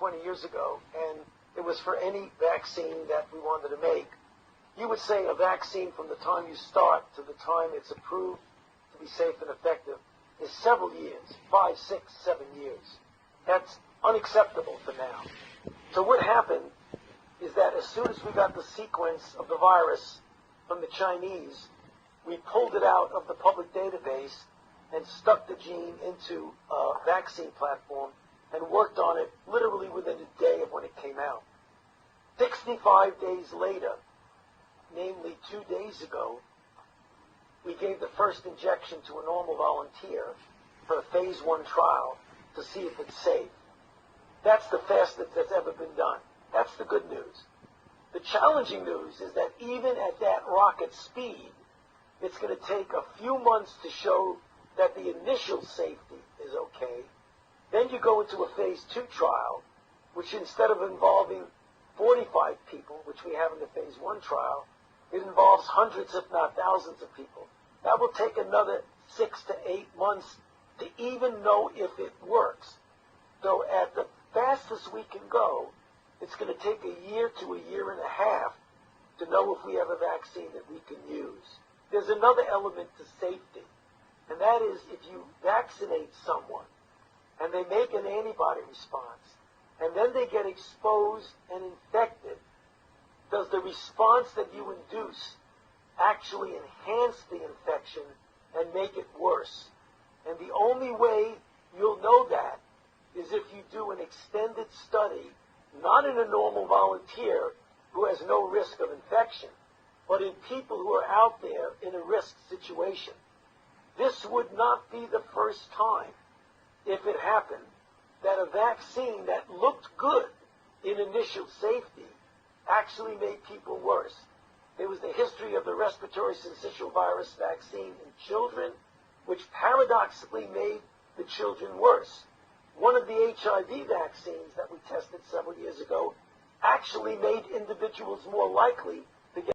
20 years ago, and it was for any vaccine that we wanted to make, you would say a vaccine from the time you start to the time it's approved to be safe and effective is several years, 5, 6, 7 years. That's unacceptable for now. So what happened is that as soon as we got the sequence of the virus from the Chinese, we pulled it out of the public database and stuck the gene into a vaccine platform and worked on it literally within a day of when it came out. 65 days later, namely 2 days ago, we gave the first injection to a normal volunteer for a phase 1 trial to see if it's safe. That's the fastest that's ever been done. That's the good news. The challenging news is that even at that rocket speed, it's going to take a few months to show that the initial safety is okay. Then you go into a phase 2 trial, which instead of involving 45 people, which we have in the phase 1 trial, it involves hundreds, if not thousands of people. That will take another 6 to 8 months to even know if it works. So at the fastest we can go, it's going to take a year to a year and a half to know if we have a vaccine that we can use. There's another element to safety, and that is if you vaccinate someone and they make an antibody response, and then they get exposed and infected, does the response that you induce actually enhance the infection and make it worse? And the only way you'll know that is if you do an extended study, not in a normal volunteer who has no risk of infection, but in people who are out there in a risk situation. This would not be the first time, if it happened, that a vaccine that looked good in initial safety actually made people worse. There was the history of the respiratory syncytial virus vaccine in children, which paradoxically made the children worse. One of the HIV vaccines that we tested several years ago actually made individuals more likely